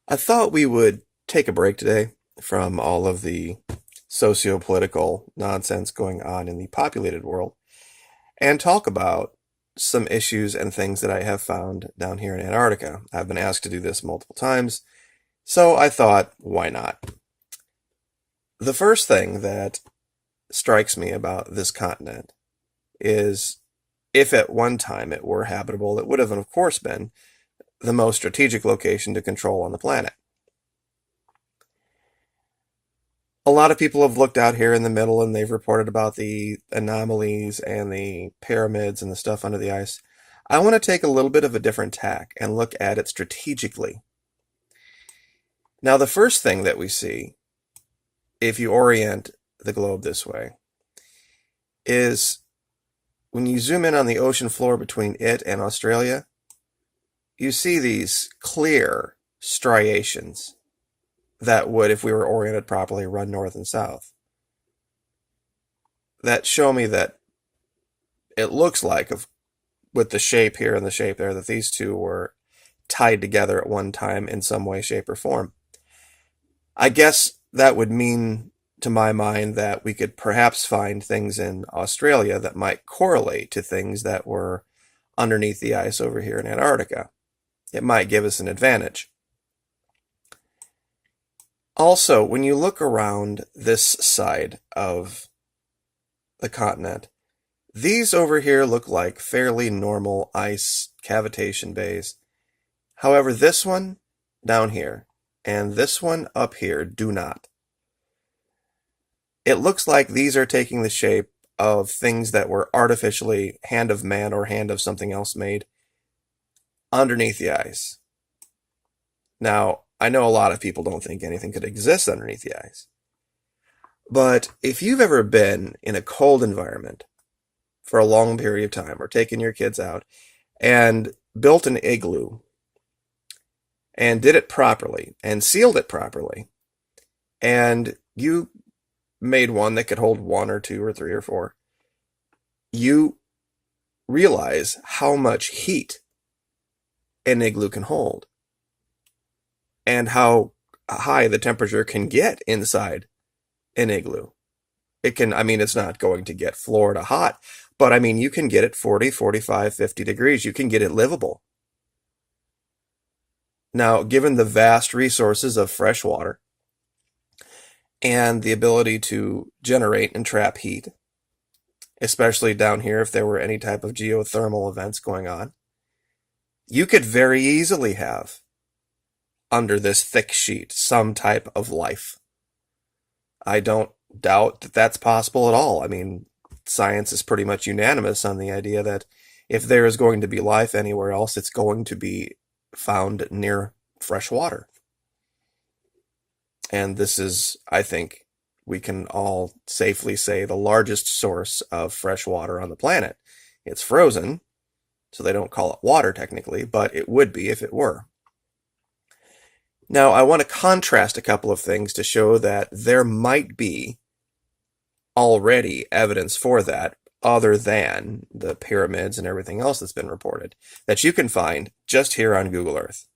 I thought we would take a break today from all of the socio-political nonsense going on in the populated world and talk about some issues and things that I have found down here in Antarctica. I've been asked to do this multiple times, so I thought, why not? The first thing that strikes me about this continent is if at one time it were habitable, it would have, of course, been the most strategic location to control on the planet. A lot of people have looked out here in the middle and they've reported about the anomalies and the pyramids and the stuff under the ice. I want to take a little bit of a different tack and look at it strategically. Now, the first thing that we see, if you orient the globe this way, is when you zoom in on the ocean floor between it and Australia, you see these clear striations that would, if we were oriented properly, run north and south. That show me that it looks like, with the shape here and the shape there, that these two were tied together at one time in some way, shape, or form. I guess that would mean, to my mind, that we could perhaps find things in Australia that might correlate to things that were underneath the ice over here in Antarctica. It might give us an advantage. Also, when you look around this side of the continent, these over here look like fairly normal ice cavitation bays. However, this one down here and this one up here do not. It looks like these are taking the shape of things that were artificially hand of man or hand of something else made underneath the ice. Now, I know a lot of people don't think anything could exist underneath the ice. But if you've ever been in a cold environment for a long period of time, or taken your kids out and built an igloo and did it properly and sealed it properly, and you made one that could hold one or two or three or four, you realize how much heat an igloo can hold and how high the temperature can get inside an igloo. It can, it's not going to get Florida hot, but you can get it 40, 45, 50 degrees. You can get it livable. Now, given the vast resources of fresh water and the ability to generate and trap heat, especially down here if there were any type of geothermal events going on, you could very easily have, under this thick sheet, some type of life. I don't doubt that that's possible at all. Science is pretty much unanimous on the idea that if there is going to be life anywhere else, it's going to be found near fresh water. And this is, I think, we can all safely say, the largest source of fresh water on the planet. It's frozen, so they don't call it water technically, but it would be if it were. Now, I want to contrast a couple of things to show that there might be already evidence for that, other than the pyramids and everything else that's been reported, that you can find just here on Google Earth.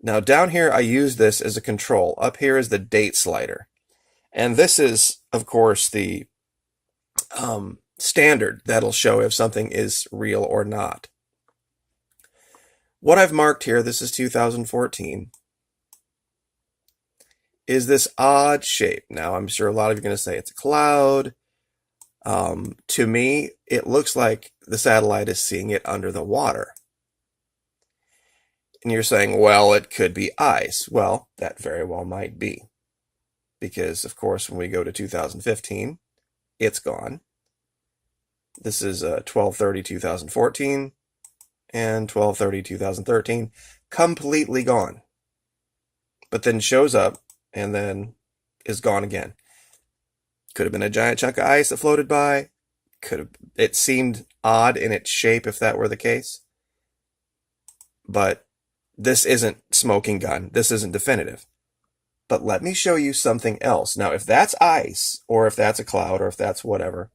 Now, down here, I use this as a control. Up here is the date slider. And this is, of course, the standard that'll show if something is real or not. What I've marked here, this is 2014, is this odd shape. Now, I'm sure a lot of you are going to say it's a cloud. To me, it looks like the satellite is seeing it under the water. And you're saying, well, it could be ice. Well, that very well might be. Because, of course, when we go to 2015, it's gone. This is 12/30/2014 and 12/30/2013, completely gone. But then shows up and then is gone again. Could have been a giant chunk of ice that floated by. It seemed odd in its shape if that were the case. But this isn't smoking gun. This isn't definitive. But let me show you something else. Now, if that's ice, or if that's a cloud, or if that's whatever,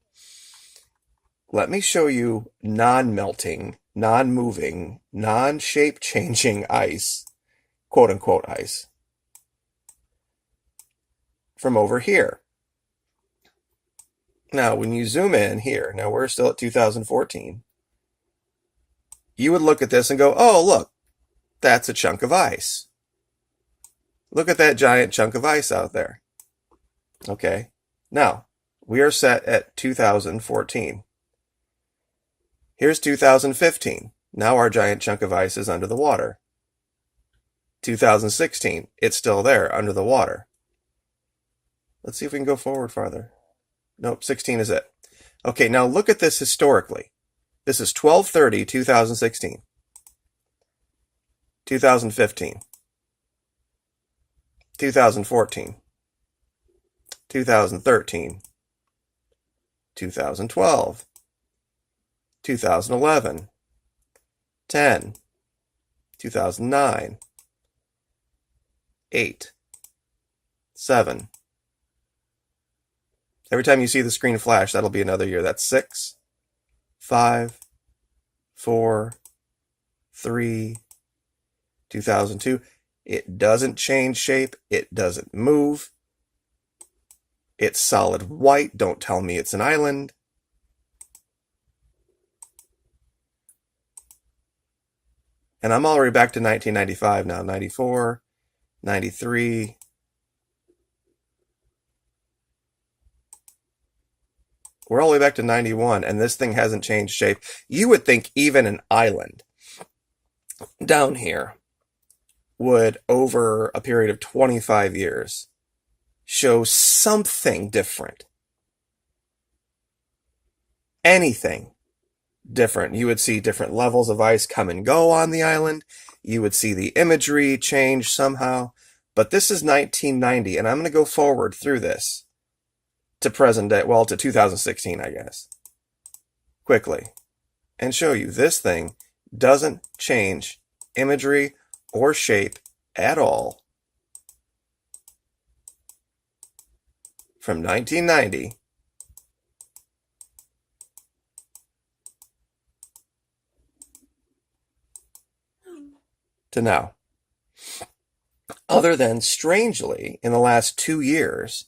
let me show you non-melting, non-moving, non-shape-changing ice quote-unquote ice from over here. Now, when you zoom in here, now we're still at 2014, you would look at this and go, oh, look, that's a chunk of ice. Look at that giant chunk of ice out there. Okay, now we are set at 2014. Here's 2015. Now our giant chunk of ice is under the water. 2016, it's still there under the water. Let's see if we can go forward farther. Nope, 16 is it. Okay, now look at this historically. This is 12/30, 2016. 2015. 2014. 2013. 2012. 2011. 10. 2009. 8. 7. Every time you see the screen flash, that'll be another year. That's 6, 5, 4, 3, 2002. It doesn't change shape. It doesn't move. It's solid white. Don't tell me it's an island. And I'm already back to 1995 now. 94, 93. We're all the way back to 91, and this thing hasn't changed shape. You would think even an island down here would, over a period of 25 years, show something different. Anything different. You would see different levels of ice come and go on the island. You would see the imagery change somehow. But this is 1990, and I'm going to go forward through this to present day, well, to 2016, I guess, quickly, and show you this thing doesn't change imagery or shape at all from 1990 to now. Other than, strangely, in the last 2 years,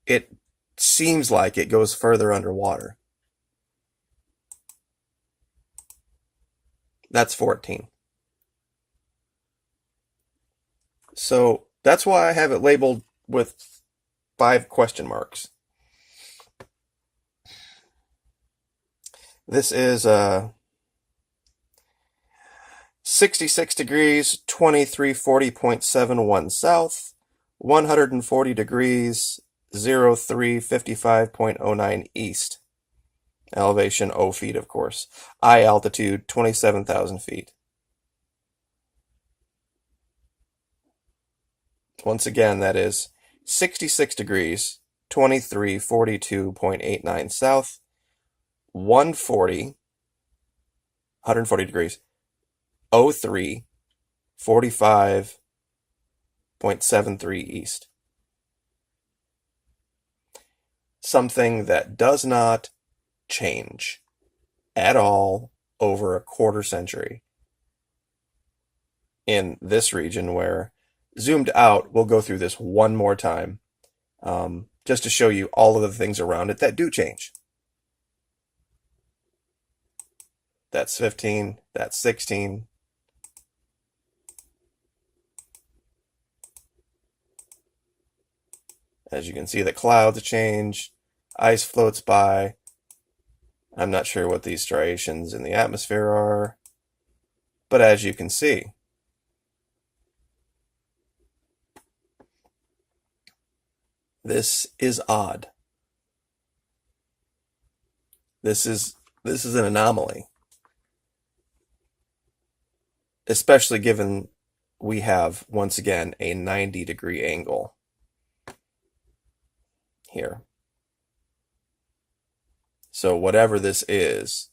it seems like it goes further underwater. That's 14. So that's why I have it labeled with 5 question marks. This is 66 degrees, 2340.71 south, 140 degrees, 0355.09 east. Elevation 0 feet, of course. Eye altitude 27,000 feet. Once again, that is 66 degrees, 2342.89 south, 140 degrees, 03 45.73 east. Something that does not change at all over a quarter century in this region, where, zoomed out, we'll go through this one more time, just to show you all of the things around it that do change. That's 15, that's 16. As you can see, the clouds change, ice floats by. I'm not sure what these striations in the atmosphere are, but as you can see, this is odd. This is an anomaly, especially given we have, once again, a 90-degree angle here. So whatever this is,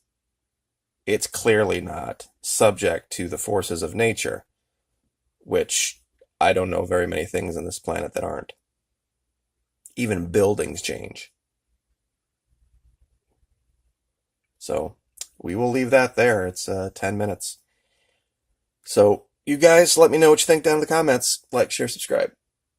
it's clearly not subject to the forces of nature, which I don't know very many things on this planet that aren't. Even buildings change. So we will leave that there. It's 10 minutes. So you guys let me know what you think down in the comments. Like, share, subscribe.